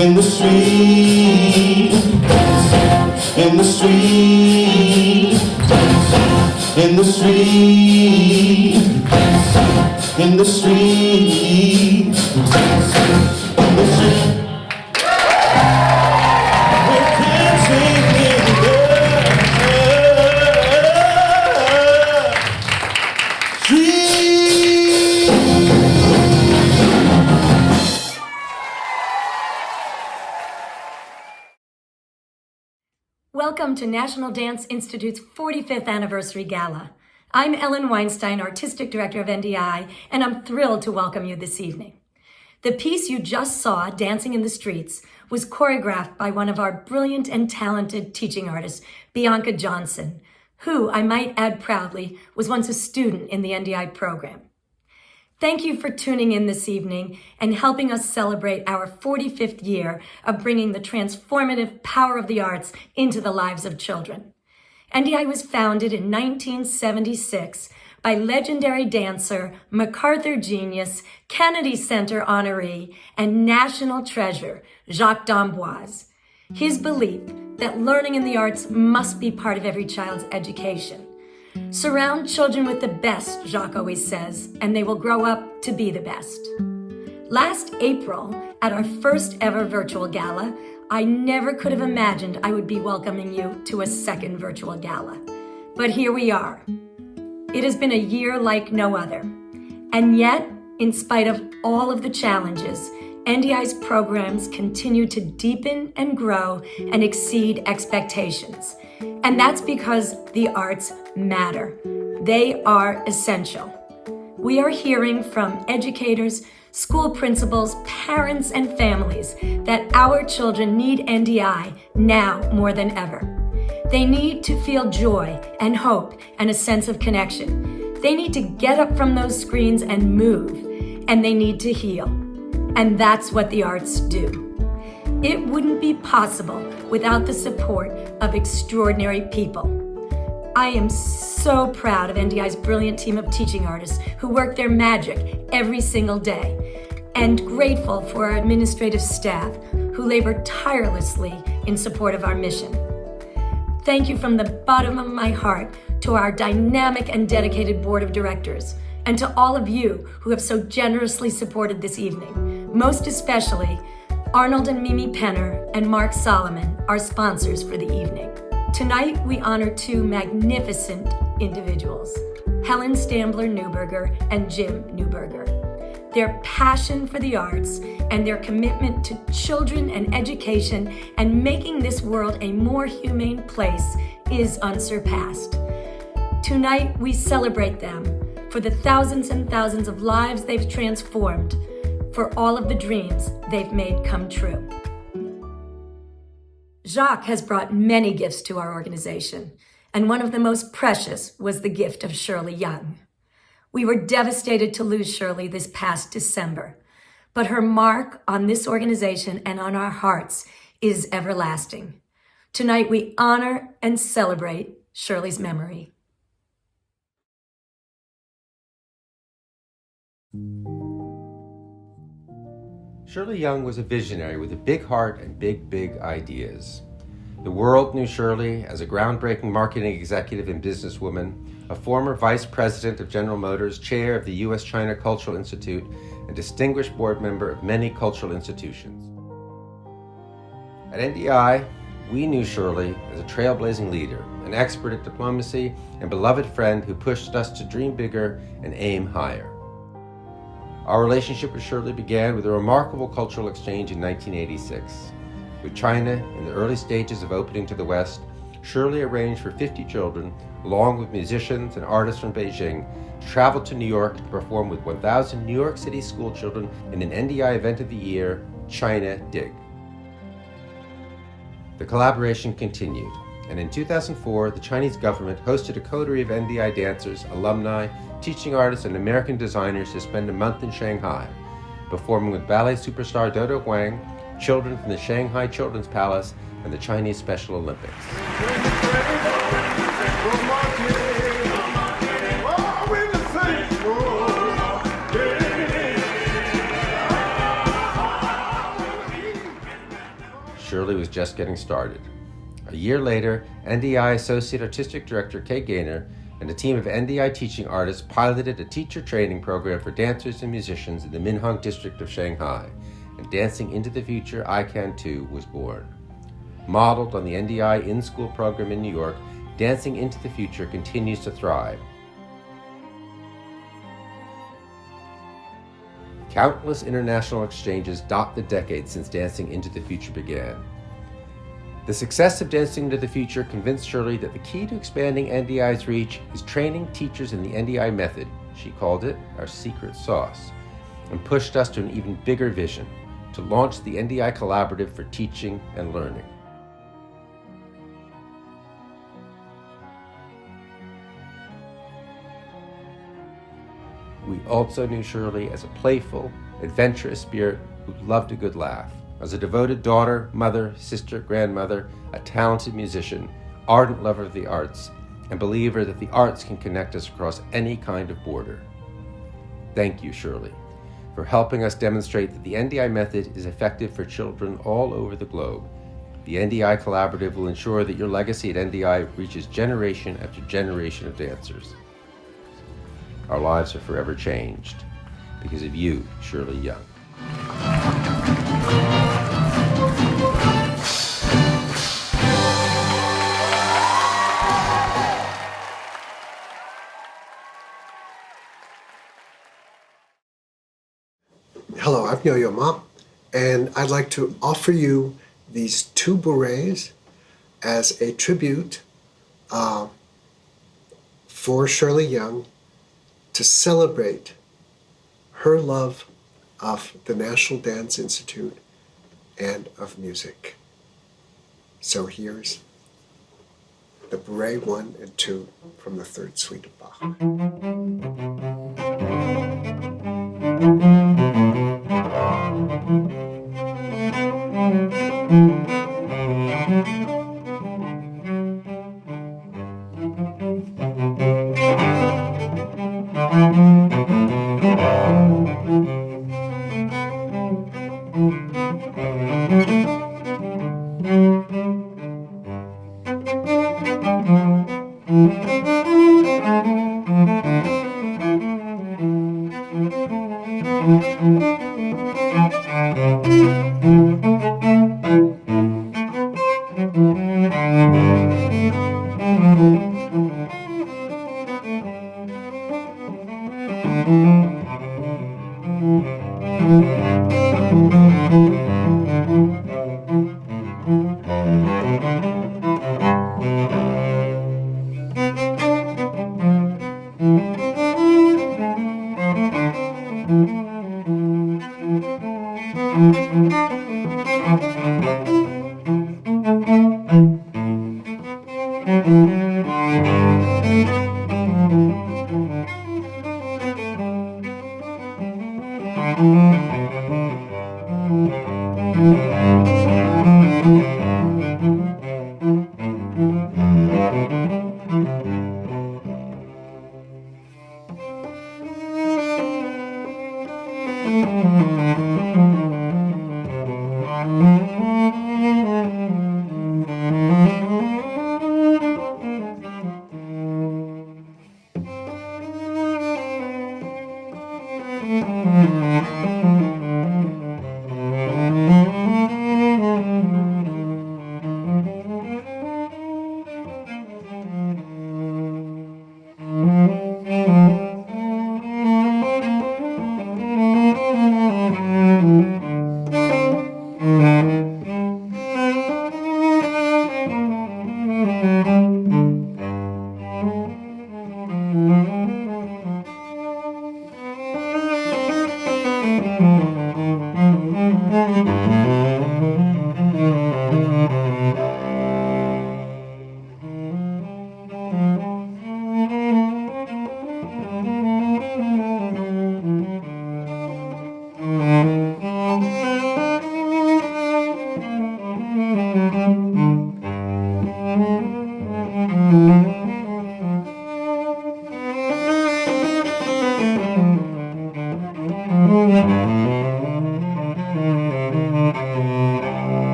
in the street, in the street, in the street, in the street, in the street. We're dancing in the street. Welcome to National Dance Institute's 45th Anniversary Gala. I'm Ellen Weinstein, Artistic Director of NDI, and I'm thrilled to welcome you this evening. The piece you just saw, Dancing in the Streets, was choreographed by one of our brilliant and talented teaching artists, Bianca Johnson, who, I might add proudly, was once a student in the NDI program. Thank you for tuning in this evening and helping us celebrate our 45th year of bringing the transformative power of the arts into the lives of children. NDI was founded in 1976 by legendary dancer, MacArthur genius, Kennedy Center honoree, and national treasure, Jacques d'Amboise. His belief that learning in the arts must be part of every child's education. Surround children with the best, Jacques always says, and they will grow up to be the best. Last April, at our first ever virtual gala, I never could have imagined I would be welcoming you to a second virtual gala. But here we are. It has been a year like no other. And yet, in spite of all of the challenges, NDI's programs continue to deepen and grow and exceed expectations. And that's because the arts matter. They are essential. We are hearing from educators, school principals, parents, and families that our children need NDI now more than ever. They need to feel joy and hope and a sense of connection. They need to get up from those screens and move, and they need to heal. And that's what the arts do. It wouldn't be possible without the support of extraordinary people. I am so proud of NDI's brilliant team of teaching artists who work their magic every single day, and grateful for our administrative staff who labor tirelessly in support of our mission. Thank you from the bottom of my heart to our dynamic and dedicated board of directors, and to all of you who have so generously supported this evening, most especially Arnold and Mimi Penner and Mark Solomon, our sponsors for the evening. Tonight, we honor two magnificent individuals, Helen Stambler-Neuberger and Jim Neuberger. Their passion for the arts and their commitment to children and education and making this world a more humane place is unsurpassed. Tonight, we celebrate them for the thousands and thousands of lives they've transformed, for all of the dreams they've made come true. Jacques has brought many gifts to our organization, and one of the most precious was the gift of Shirley Young. We were devastated to lose Shirley this past December, but her mark on this organization and on our hearts is everlasting. Tonight we honor and celebrate Shirley's memory. Shirley Young was a visionary with a big heart and big ideas. The world knew Shirley as a groundbreaking marketing executive and businesswoman, a former vice president of General Motors, chair of the U.S.-China Cultural Institute, and distinguished board member of many cultural institutions. At NDI, we knew Shirley as a trailblazing leader, an expert at diplomacy, and beloved friend who pushed us to dream bigger and aim higher. Our relationship with Shirley began with a remarkable cultural exchange in 1986. With China in the early stages of opening to the West, Shirley arranged for 50 children, along with musicians and artists from Beijing, to travel to New York to perform with 1,000 New York City school children in an NDI event of the year, China Dig. The collaboration continued, and in 2004, the Chinese government hosted a coterie of NDI dancers, alumni, teaching artists, and American designers to spend a month in Shanghai, performing with ballet superstar Dodo Huang, children from the Shanghai Children's Palace, and the Chinese Special Olympics. Shirley was just getting started. A year later, NDI Associate Artistic Director Kay Gaynor and a team of NDI teaching artists piloted a teacher training program for dancers and musicians in the Minhang district of Shanghai, and Dancing into the Future I Can Too was born. Modeled on the NDI in-school program in New York, Dancing into the Future continues to thrive. Countless international exchanges dot the decade since Dancing into the Future began. The success of Dancing into the Future convinced Shirley that the key to expanding NDI's reach is training teachers in the NDI method. She called it our secret sauce, and pushed us to an even bigger vision, to launch the NDI Collaborative for Teaching and Learning. We also knew Shirley as a playful, adventurous spirit who loved a good laugh. As a devoted daughter, mother, sister, grandmother, a talented musician, ardent lover of the arts, and believer that the arts can connect us across any kind of border. Thank you, Shirley, for helping us demonstrate that the NDI method is effective for children all over the globe. The NDI Collaborative will ensure that your legacy at NDI reaches generation after generation of dancers. Our lives are forever changed because of you, Shirley Young. Hello, I'm Yo-Yo Ma, and I'd like to offer you these 2 berets as a tribute for Shirley Young to celebrate her love of the National Dance Institute and of music. So here's the Beret 1 and 2 from the 3rd Suite of Bach.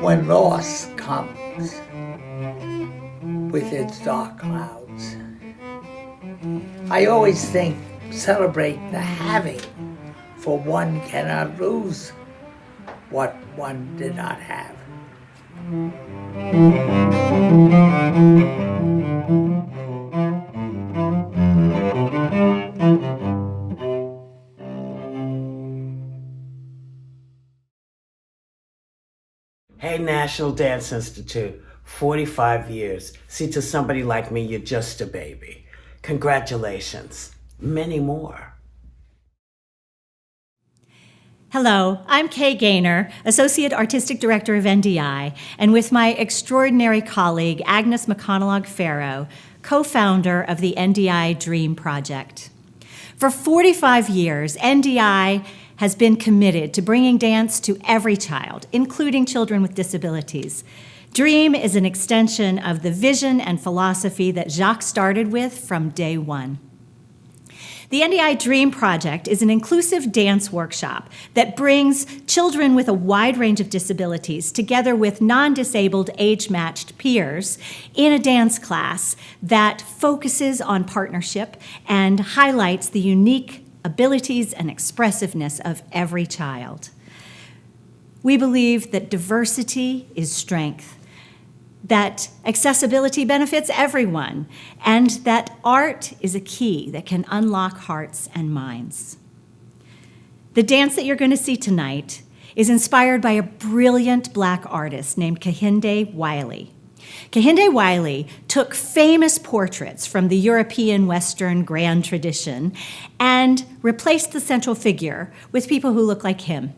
When loss comes with its dark clouds, I always think celebrate the having, for one cannot lose what one did not have. Hey National Dance Institute, 45 years. See, to somebody like me, you're just a baby. Congratulations. Many more. Hello, I'm Kay Gaynor, Associate Artistic Director of NDI, and with my extraordinary colleague, Agnes McConnell-Farrow, co-founder of the NDI Dream Project. For 45 years, NDI has been committed to bringing dance to every child, including children with disabilities. Dream is an extension of the vision and philosophy that Jacques started with from day one. The NDI Dream Project is an inclusive dance workshop that brings children with a wide range of disabilities together with non-disabled age-matched peers in a dance class that focuses on partnership and highlights the unique abilities and expressiveness of every child. We believe that diversity is strength, that accessibility benefits everyone, and that art is a key that can unlock hearts and minds. The dance that you're going to see tonight is inspired by a brilliant Black artist named Kehinde Wiley. Kehinde Wiley took famous portraits from the European Western grand tradition and replaced the central figure with people who look like him.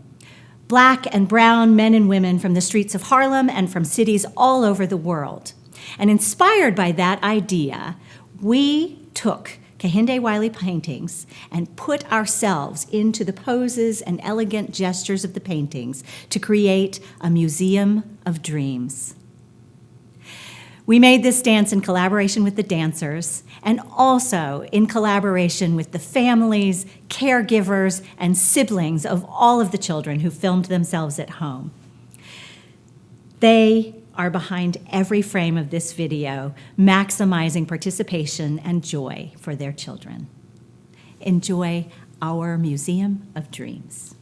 Black and brown men and women from the streets of Harlem and from cities all over the world. And inspired by that idea, we took Kehinde Wiley paintings and put ourselves into the poses and elegant gestures of the paintings to create a museum of dreams. We made this dance in collaboration with the dancers and also in collaboration with the families, caregivers, and siblings of all of the children who filmed themselves at home. They are behind every frame of this video, maximizing participation and joy for their children. Enjoy our Museum of Dreams.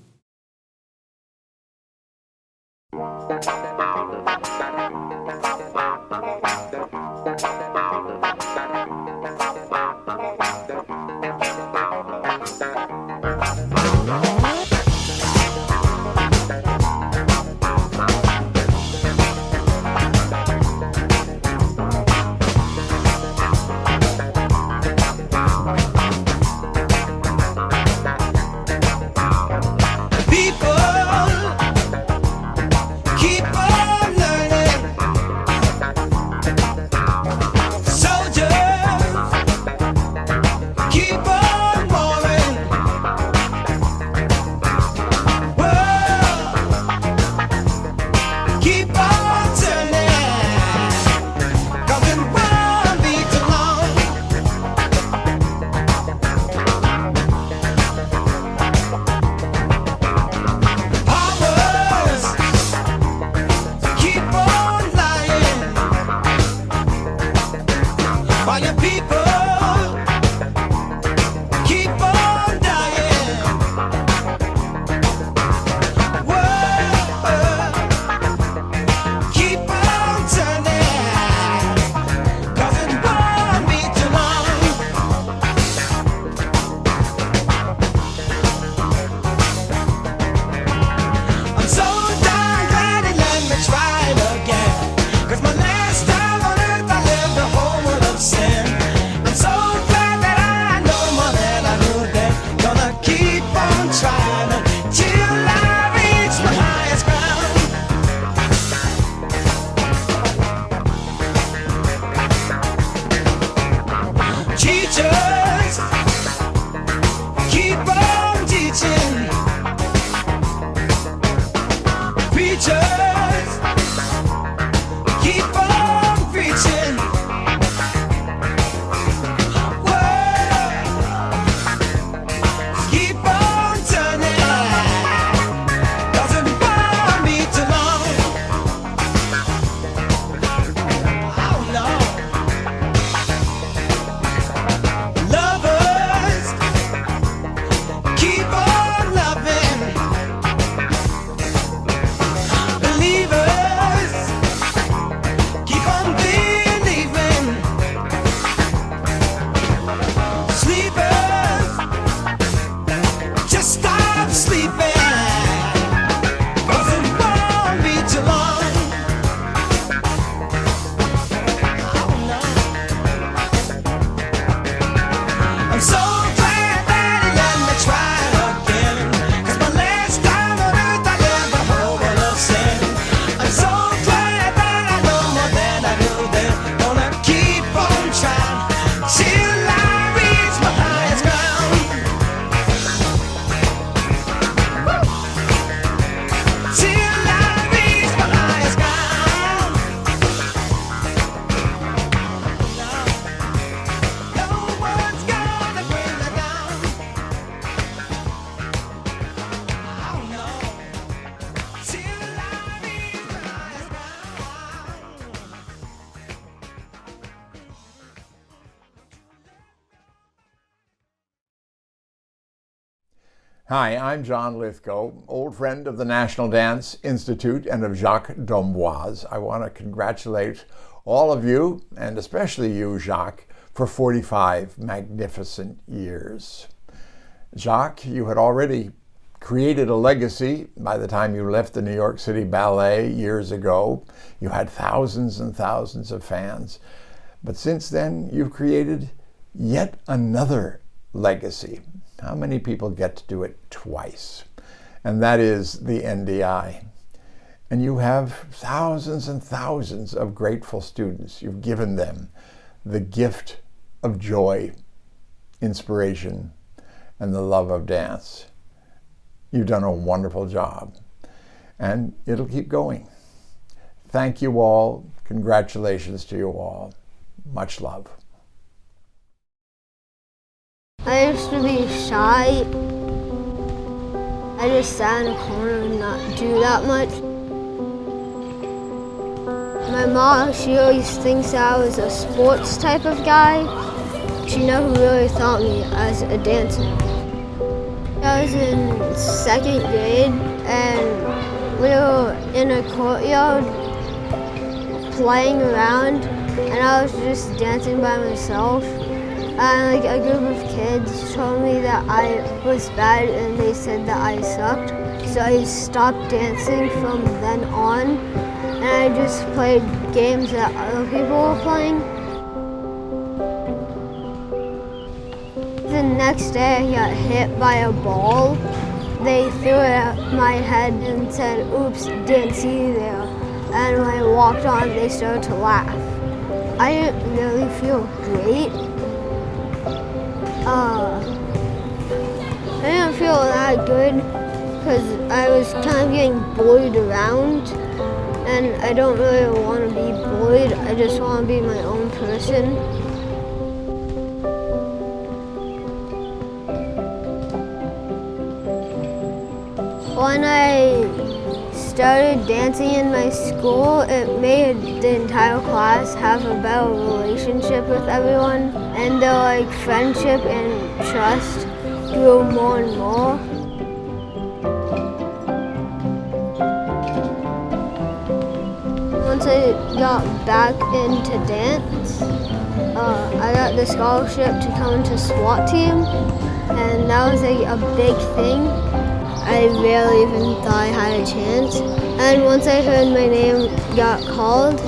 Hi, I'm John Lithgow, old friend of the National Dance Institute and of Jacques d'Amboise. I want to congratulate all of you, and especially you, Jacques, for 45 magnificent years. Jacques, you had already created a legacy by the time you left the New York City Ballet years ago. You had thousands and thousands of fans. But since then, you've created yet another legacy. How many people get to do it twice? And that is the NDI. And you have thousands and thousands of grateful students. You've given them the gift of joy, inspiration, and the love of dance. You've done a wonderful job, and it'll keep going. Thank you all. Congratulations to you all. Much love. I used to be shy. I just sat in a corner and not do that much. My mom, she always thinks that I was a sports type of guy. She never really thought me as a dancer. I was in 2nd grade and we were in a courtyard playing around and I was just dancing by myself. And like a group of kids told me that I was bad and they said that I sucked. So I stopped dancing from then on and I just played games that other people were playing. The next day I got hit by a ball. They threw it at my head and said, "Oops, didn't see you there." And when I walked on, they started to laugh. I didn't really feel great. I didn't feel that good because I was kind of getting bullied around and I don't really want to be bullied. I just want to be my own person. When I started dancing in my school, it made the entire class have a better relationship with everyone, and their friendship and trust grew more and more. Once I got back into dance, I got the scholarship to come into SWAT team, and that was a big thing. I barely even thought I had a chance. And once I heard my name got called,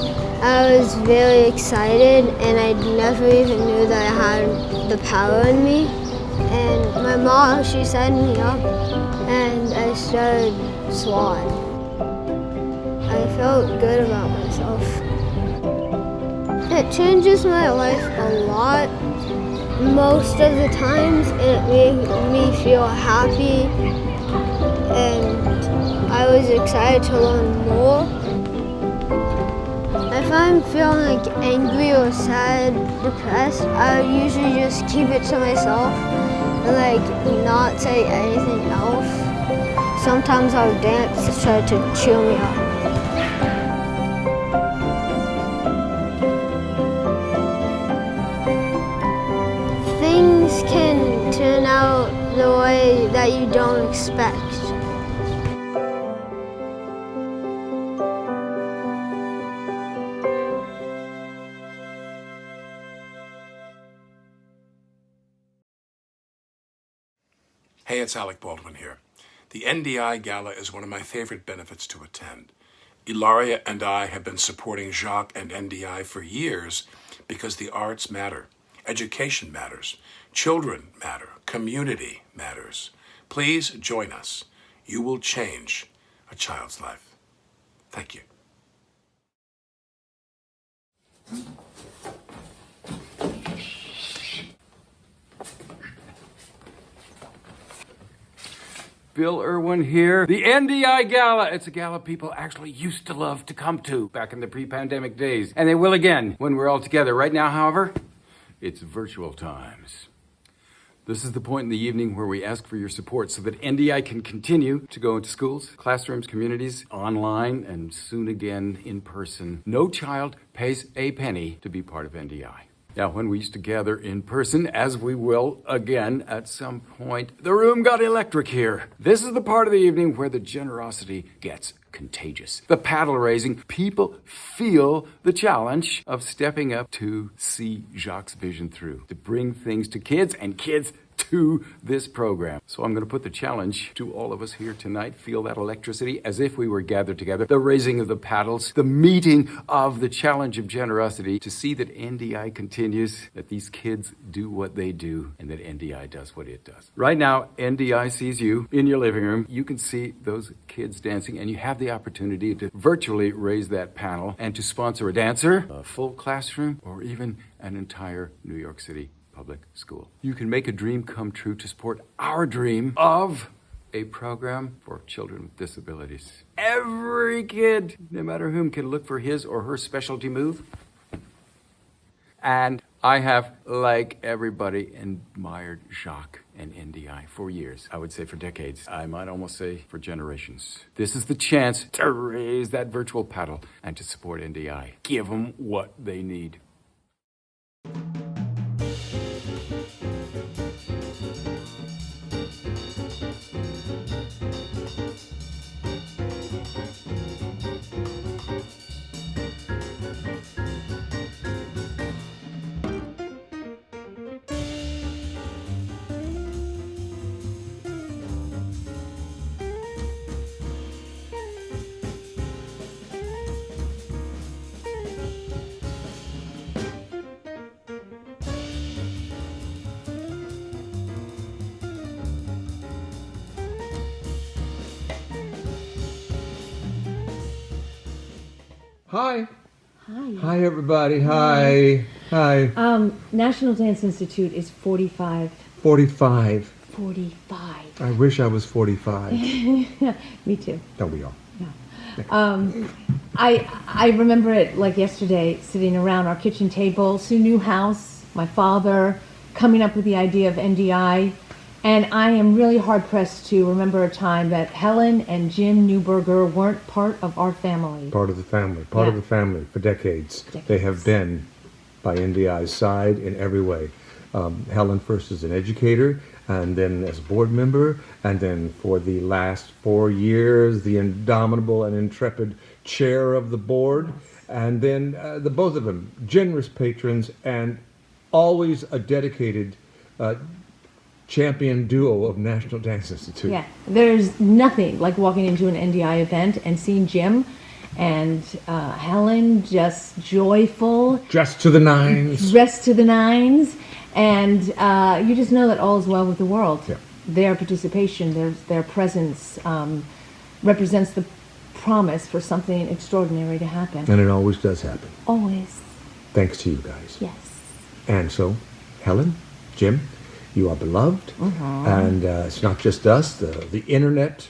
I was very excited and I never even knew that I had the power in me. And my mom, she signed me up and I started SWAT. I felt good about myself. It changes my life a lot. Most of the times it made me feel happy and I was excited to learn more. If I'm feeling angry or sad, depressed, I usually just keep it to myself and not say anything else. Sometimes I'll dance to try to cheer me up. Things can turn out the way that you don't expect. Hey, it's Alec Baldwin here. The NDI Gala is one of my favorite benefits to attend. Ilaria and I have been supporting Jacques and NDI for years because the arts matter, education matters, children matter, community matters. Please join us. You will change a child's life. Thank you. Bill Irwin here. The NDI Gala. It's a gala people actually used to love to come to back in the pre-pandemic days. And they will again when we're all together. Right now, however, it's virtual times. This is the point in the evening where we ask for your support so that NDI can continue to go into schools, classrooms, communities, online, and soon again in person. No child pays a penny to be part of NDI. Now, when we used to gather in person, as we will again at some point, the room got electric here. This is the part of the evening where the generosity gets contagious. The paddle raising, people feel the challenge of stepping up to see Jacques' vision through, to bring things to kids and kids to this program. So I'm going to put the challenge to all of us here tonight. Feel that electricity as if we were gathered together. The raising of the paddles, the meeting of the challenge of generosity, to see that NDI continues, that these kids do what they do, and that NDI does what it does. Right now, NDI sees you in your living room. You can see those kids dancing, and you have the opportunity to virtually raise that panel and to sponsor a dancer, a full classroom, or even an entire New York City public school. You can make a dream come true to support our dream of a program for children with disabilities. Every kid, no matter whom, can look for his or her specialty move. And I have, like everybody, admired Jacques and NDI for years. I would say for decades. I might almost say for generations. This is the chance to raise that virtual paddle and to support NDI. Give them what they need. Hi. Hi. Hi, everybody. Hi. Hi. National Dance Institute is 45. 45. 45. I wish I was 45. Me too. Don't we all? I remember it like yesterday, sitting around our kitchen table, Sue Newhouse, my father, coming up with the idea of NDI. And I am really hard-pressed to remember a time that Helen and Jim Newberger weren't part of our family. Part of the family. Part of the family for decades. They have been by NDI's side in every way. Helen first as an educator, and then as a board member, and then for the last 4 years, the indomitable and intrepid chair of the board. And then the both of them, generous patrons and always a dedicated champion duo of National Dance Institute. Yeah, there's nothing like walking into an NDI event and seeing Jim and Helen just joyful. Dressed to the nines. Dressed to the nines. And you just know that all is well with the world. Yeah. Their participation, their presence represents the promise for something extraordinary to happen. And it always does happen. Always. Thanks to you guys. Yes. And so, Helen, Jim, you are beloved, and it's not just us. The internet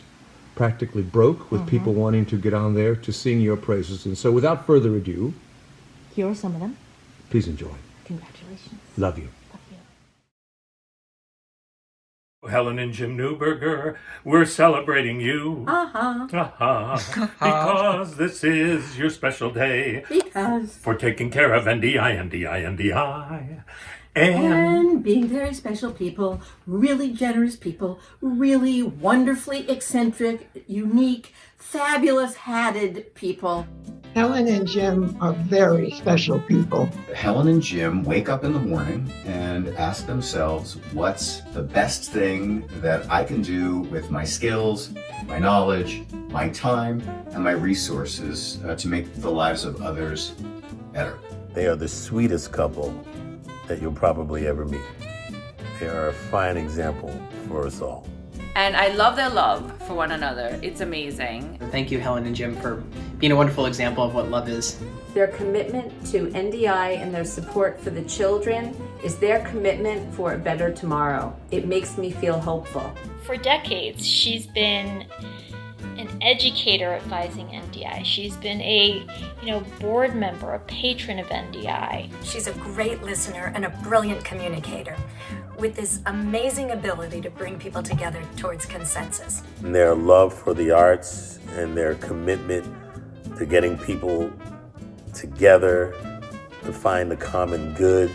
practically broke with people wanting to get on there to sing your praises. And so without further ado, Here are some of them. please enjoy. Congratulations. Love you. Helen and Jim Newberger, we're celebrating you. Because this is your special day. Because. For taking care of NDI. And being very special people, really generous people, really wonderfully eccentric, unique, fabulous hatted people. Helen and Jim are very special people. Helen and Jim wake up in the morning and ask themselves, what's the best thing that I can do with my skills, my knowledge, my time, and my resources to make the lives of others better? They are the sweetest couple that you'll probably ever meet. They are a fine example for us all. And I love their love for one another. It's amazing. Thank you, Helen and Jim, for being a wonderful example of what love is. Their commitment to NDI and their support for the children is their commitment for a better tomorrow. It makes me feel hopeful. For decades, she's been an educator advising NDI. She's been a board member, a patron of NDI. She's a great listener and a brilliant communicator with this amazing ability to bring people together towards consensus. And their love for the arts and their commitment to getting people together to find the common good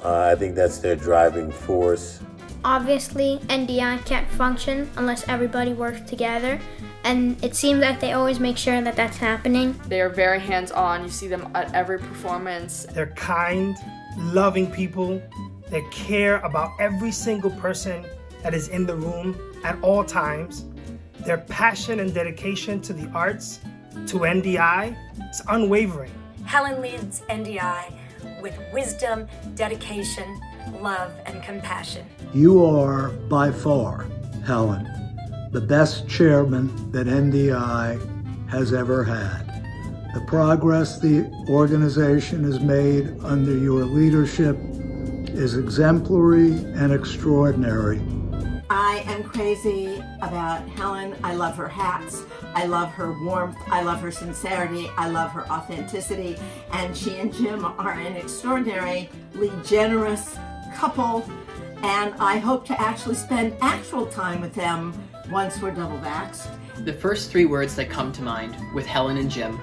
I think that's their driving force. Obviously, NDI can't function unless everybody works together, and it seems like they always make sure that that's happening. They are very hands-on. You see them at every performance. They're kind, loving people. They care about every single person that is in the room at all times. Their passion and dedication to the arts, to NDI, is unwavering. Helen leads NDI with wisdom, dedication, love, and compassion. You are, by far, Helen, the best chairman that NDI has ever had. The progress the organization has made under your leadership is exemplary and extraordinary. I am crazy about Helen. I love her hats. I love her warmth. I love her sincerity. I love her authenticity. And she and Jim are an extraordinarily generous couple. And I hope to actually spend actual time with them once we're double vaxxed. The first 3 words that come to mind with Helen and Jim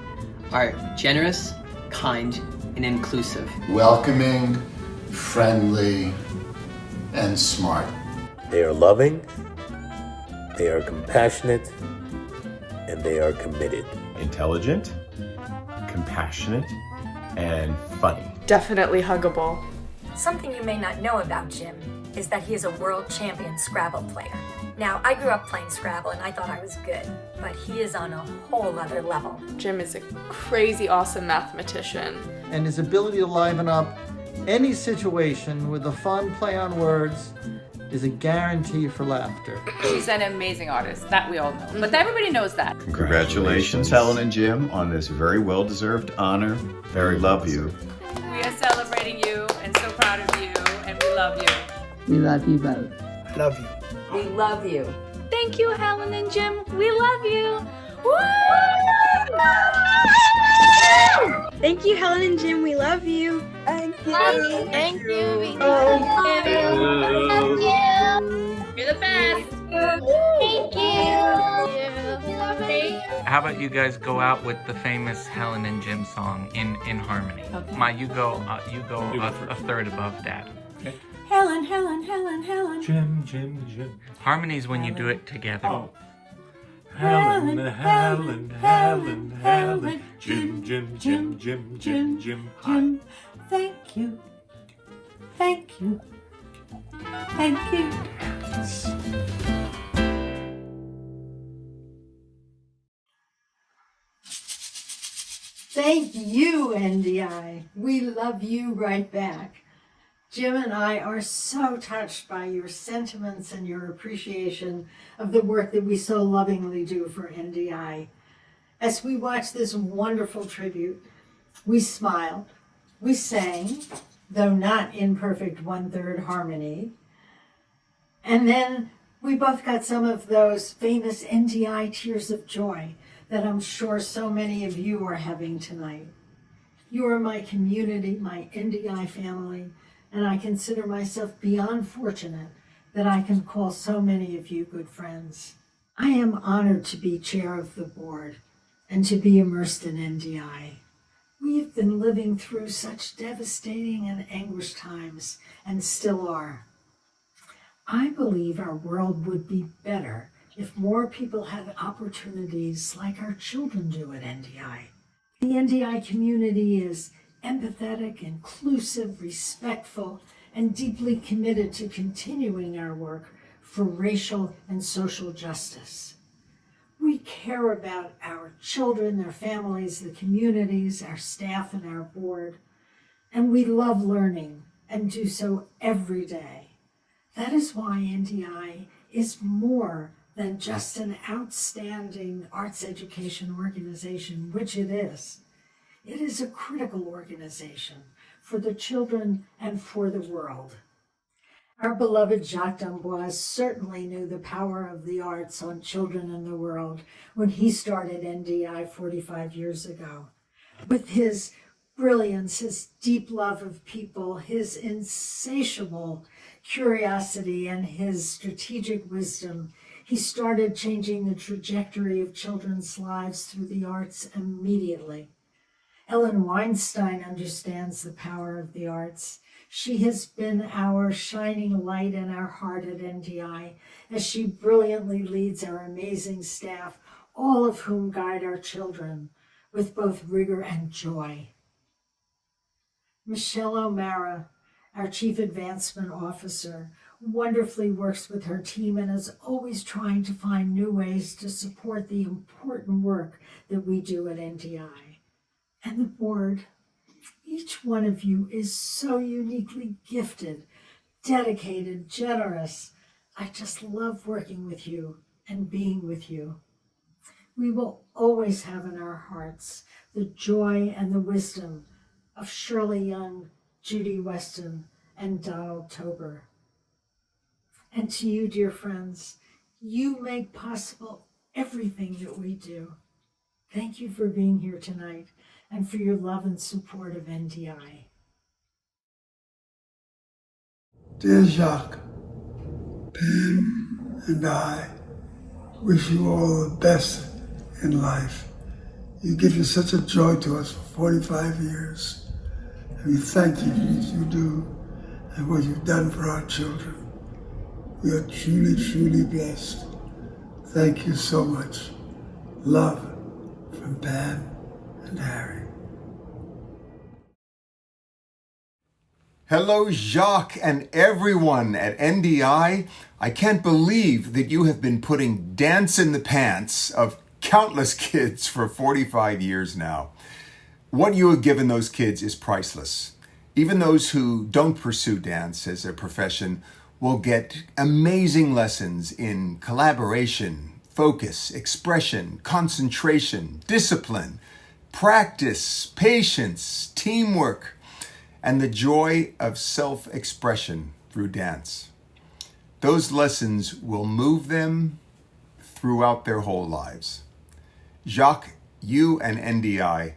are generous, kind, and inclusive. Welcoming, friendly, and smart. They are loving, they are compassionate, and they are committed. Intelligent, compassionate, and funny. Definitely huggable. Something you may not know about Jim is that he is a world champion Scrabble player. Now, I grew up playing Scrabble and I thought I was good, but he is on a whole other level. Jim is a crazy awesome mathematician. And his ability to liven up any situation with a fun play on words is a guarantee for laughter. She's an amazing artist, that we all know. But everybody knows that. Congratulations, Helen and Jim, on this very well-deserved honor. Very love you. We are celebrating you and so proud of you, and we love you. We love you both. I love you. We love you. Thank you, Helen and Jim. We love you. Thank you, Helen and Jim. We love you. Thank you. Thank you. We love you. You're the best. Thank you. How about you guys go out with the famous Helen and Jim song in harmony? Okay. Ma, you go a third above Dad. Okay. Helen, Helen, Helen, Helen. Jim, Jim, Jim. Harmony's when you do it together. Oh. Helen, Helen, Helen, Helen. Jim, Jim, Jim, Jim, Jim, Jim. Jim, thank you. Thank you. Thank you. Thank you, NDI. We love you right back. Jim and I are so touched by your sentiments and your appreciation of the work that we so lovingly do for NDI. As we watched this wonderful tribute, we smiled, we sang, though not in perfect 1/3 harmony, and then we both got some of those famous NDI tears of joy that I'm sure so many of you are having tonight. You are my community, my NDI family, and I consider myself beyond fortunate that I can call so many of you good friends. I am honored to be chair of the board and to be immersed in NDI. We've been living through such devastating and anguished times, and still are. I believe our world would be better if more people had opportunities like our children do at NDI. The NDI community is empathetic, inclusive, respectful, and deeply committed to continuing our work for racial and social justice. We care about our children, their families, the communities, our staff, and our board, and we love learning and do so every day. That is why NDI is more than just an outstanding arts education organization, which it is. It is a critical organization for the children and for the world. Our beloved Jacques d'Amboise certainly knew the power of the arts on children in the world when he started NDI 45 years ago. With his brilliance, his deep love of people, his insatiable curiosity, and his strategic wisdom, he started changing the trajectory of children's lives through the arts immediately. Ellen Weinstein understands the power of the arts. She has been our shining light in our heart at NDI as she brilliantly leads our amazing staff, all of whom guide our children with both rigor and joy. Michelle O'Mara, our Chief Advancement Officer, wonderfully works with her team and is always trying to find new ways to support the important work that we do at NDI. And the board, each one of you is so uniquely gifted, dedicated, generous. I just love working with you and being with you. We will always have in our hearts the joy and the wisdom of Shirley Young, Judy Weston, and Donald Tober. And to you, dear friends, you make possible everything that we do. Thank you for being here tonight and for your love and support of NDI. Dear Jacques, Pam and I wish you all the best in life. You give you such a joy to us for 45 years. And we thank you for what you do and what you've done for our children. We are truly, truly blessed. Thank you so much. Love from Pam and Harry. Hello, Jacques and everyone at NDI. I can't believe that you have been putting dance in the pants of countless kids for 45 years now. What you have given those kids is priceless. Even those who don't pursue dance as a profession will get amazing lessons in collaboration, focus, expression, concentration, discipline, practice, patience, teamwork, and the joy of self-expression through dance. Those lessons will move them throughout their whole lives. Jacques, you and NDI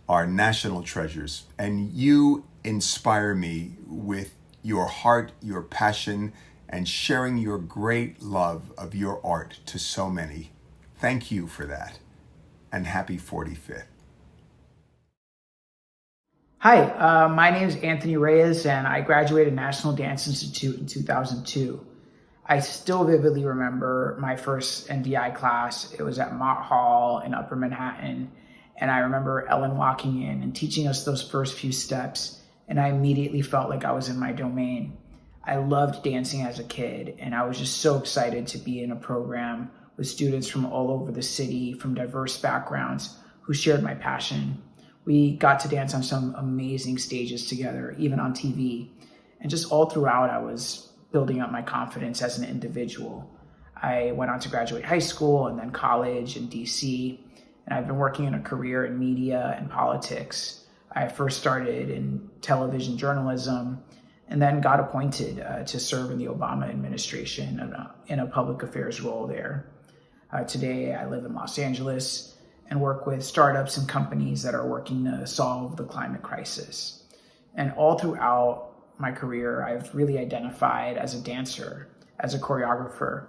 are national treasures, and you inspire me with your heart, your passion, and sharing your great love of your art to so many. Thank you for that, and happy 45th. Hi, my name is Anthony Reyes, and I graduated National Dance Institute in 2002. I still vividly remember my first NDI class. It was at Mott Hall in Upper Manhattan, and I remember Ellen walking in and teaching us those first few steps, and I immediately felt like I was in my domain. I loved dancing as a kid, and I was just so excited to be in a program with students from all over the city, from diverse backgrounds, who shared my passion. We got to dance on some amazing stages together, even on TV. And just all throughout, I was building up my confidence as an individual. I went on to graduate high school and then college in DC, and I've been working in a career in media and politics. I first started in television journalism and then got appointed to serve in the Obama administration in a public affairs role there. Today, I live in Los Angeles and work with startups and companies that are working to solve the climate crisis. And all throughout my career, I've really identified as a dancer, as a choreographer.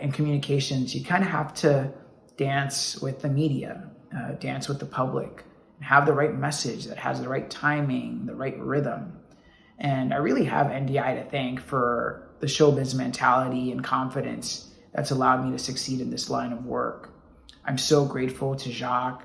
In communications, you kind of have to dance with the media, dance with the public, and have the right message that has the right timing, the right rhythm. And I really have NDI to thank for the showbiz mentality and confidence that's allowed me to succeed in this line of work. I'm so grateful to Jacques,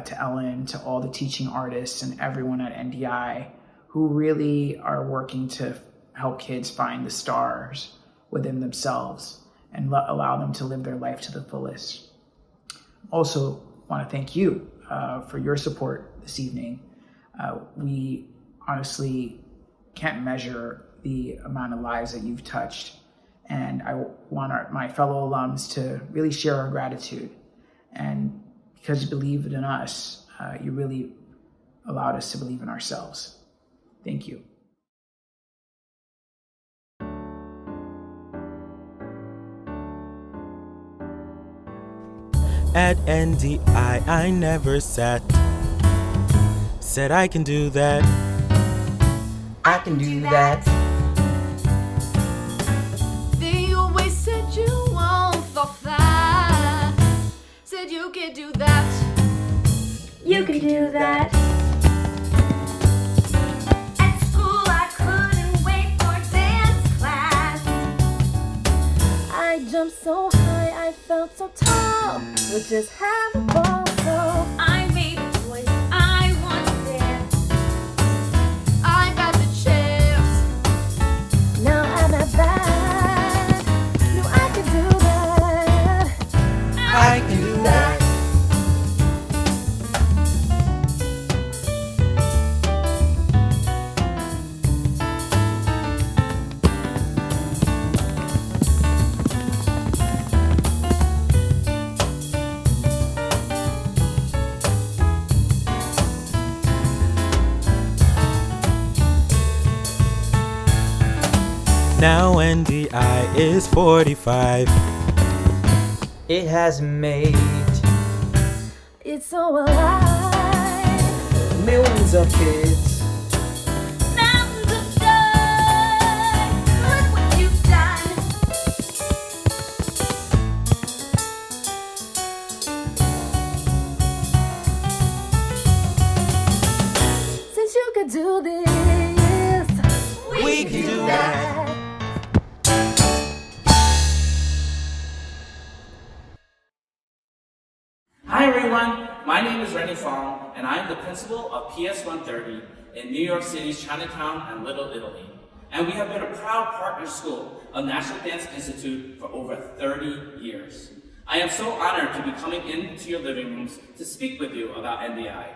to Ellen, to all the teaching artists and everyone at NDI who really are working to help kids find the stars within themselves and allow them to live their life to the fullest. Also want to thank you for your support this evening. We honestly can't measure the amount of lives that you've touched. And I want my fellow alums to really share our gratitude. And because you believed in us, you really allowed us to believe in ourselves. Thank you. At NDI, I never said I can do that. I can do that. They always said you won't fall flat. Said you can do that. You can do that. built so tall, we'll just have a ball. So I made a choice, I want to dance. I got the chance. Now I'm at that. No, I can do that. I can do that. Now NDI is 45. It has made It's so alive. millions of kids. Mountains of joy. Look what you've done. Since you could do this, We can do that. Hi everyone, my name is Rennie Fong, and I'm the principal of PS 130 in New York City's Chinatown and Little Italy. And we have been a proud partner school of National Dance Institute for over 30 years. I am so honored to be coming into your living rooms to speak with you about NDI.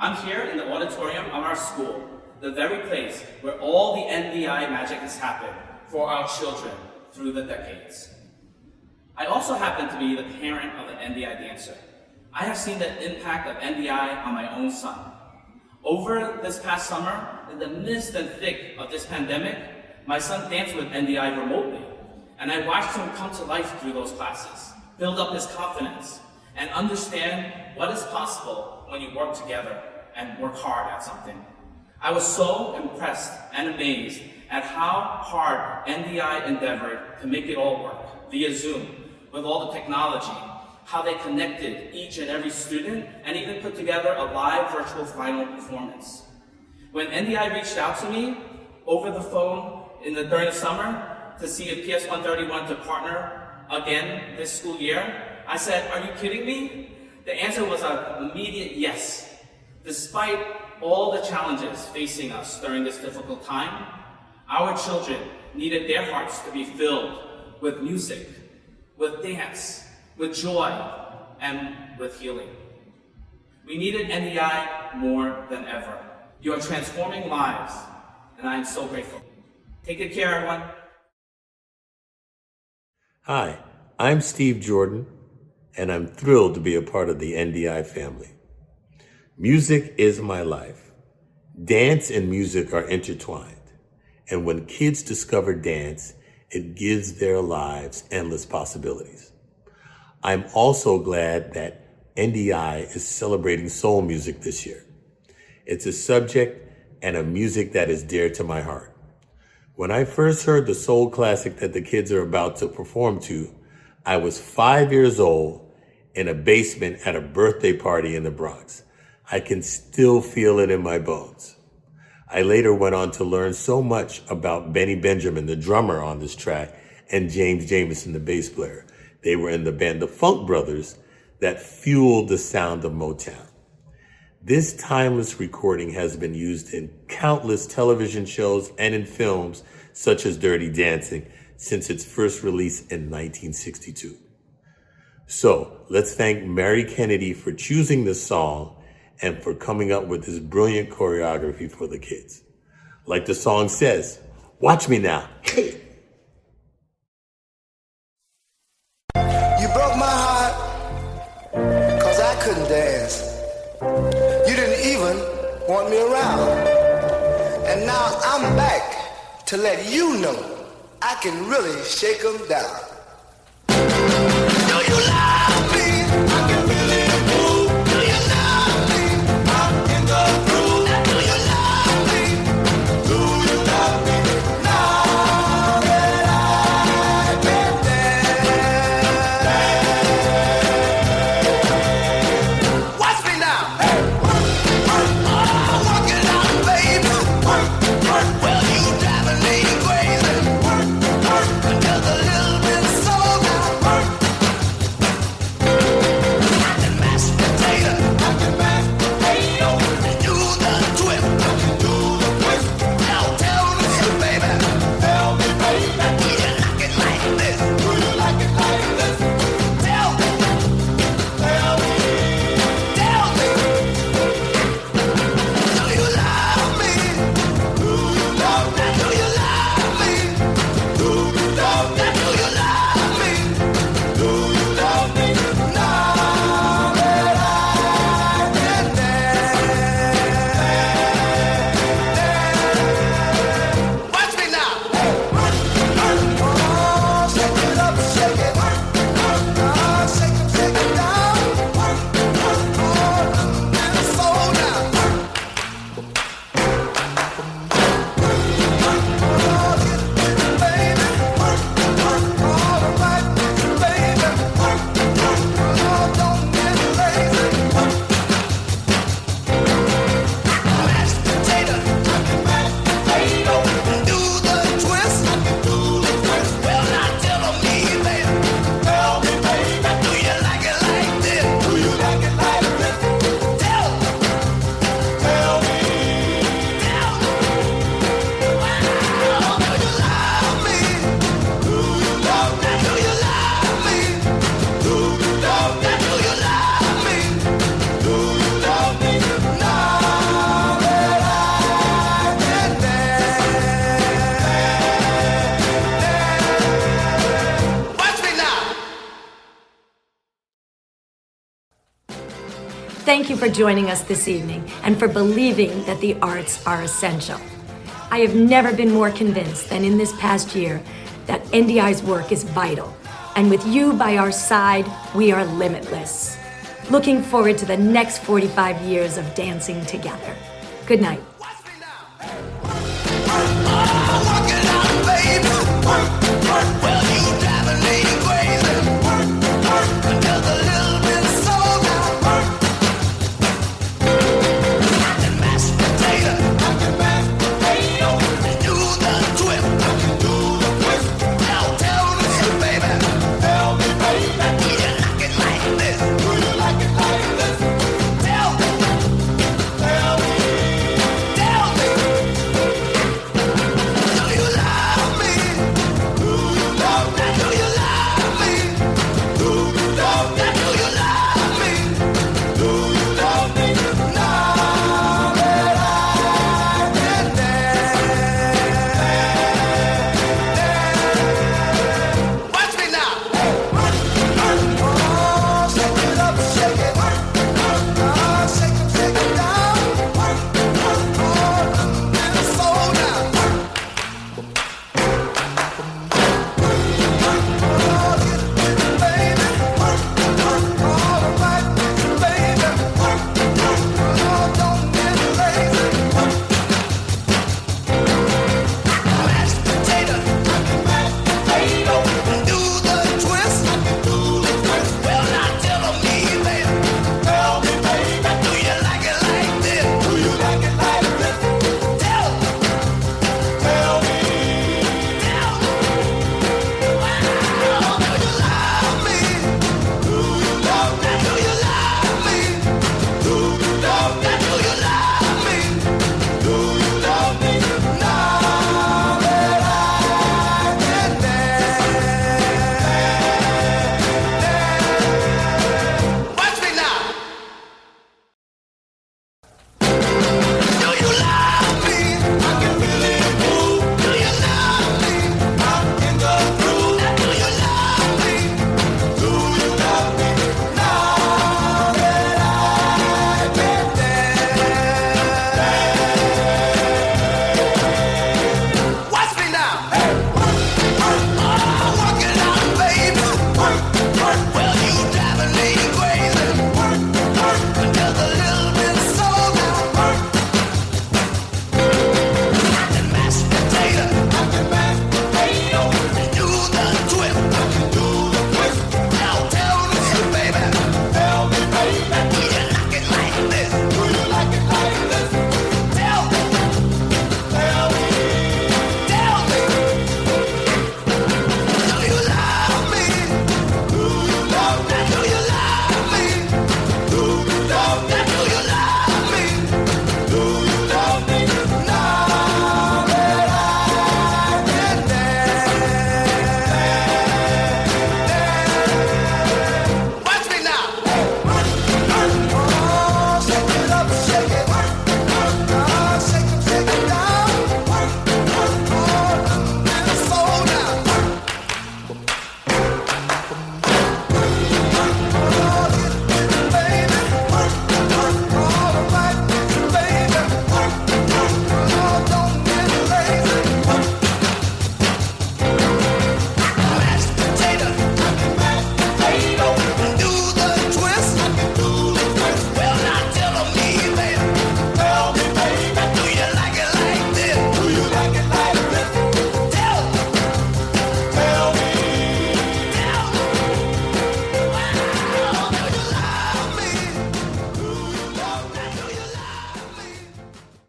I'm here in the auditorium of our school, the very place where all the NDI magic has happened for our children through the decades. I also happen to be the parent of an NDI dancer. I have seen the impact of NDI on my own son. Over this past summer, in the midst and thick of this pandemic, my son danced with NDI remotely, and I watched him come to life through those classes, build up his confidence, and understand what is possible when you work together and work hard at something. I was so impressed and amazed at how hard NDI endeavored to make it all work via Zoom, with all the technology, how they connected each and every student, and even put together a live virtual final performance. When NDI reached out to me over the phone during the summer to see if PS 130 wanted to partner again this school year, I said, "Are you kidding me?" The answer was an immediate yes. Despite all the challenges facing us during this difficult time, our children needed their hearts to be filled with music, with dance, with joy, and with healing. We needed NDI more than ever. You are transforming lives, and I am so grateful. Take good care, everyone. Hi, I'm Steve Jordan, and I'm thrilled to be a part of the NDI family. Music is my life. Dance and music are intertwined, and when kids discover dance, it gives their lives endless possibilities. I'm also glad that NDI is celebrating soul music this year. It's a subject and a music that is dear to my heart. When I first heard the soul classic that the kids are about to perform to, I was 5 years old in a basement at a birthday party in the Bronx. I can still feel it in my bones. I later went on to learn so much about Benny Benjamin, the drummer on this track, and James Jamerson, the bass player. They were in the band The Funk Brothers that fueled the sound of Motown. This timeless recording has been used in countless television shows and in films such as Dirty Dancing since its first release in 1962. So let's thank Mary Kennedy for choosing this song and for coming up with this brilliant choreography for the kids. Like the song says, watch me now. You broke my heart, 'cause I couldn't dance. You didn't even want me around. And now I'm back to let you know I can really shake them down. Do you love me? I can really move. Do you love me? I'm in the groove. Do you love me? Do you love me? Now that I can dance. Watch me now. Hey, work, work, work it out, baby. Work, work. Well, you driving me crazy. Work, work, just a little bit slow now. Work. Thank you for joining us this evening and for believing that the arts are essential. I have never been more convinced than in this past year that NDI's work is vital. And with you by our side, we are limitless. Looking forward to the next 45 years of dancing together. Good night.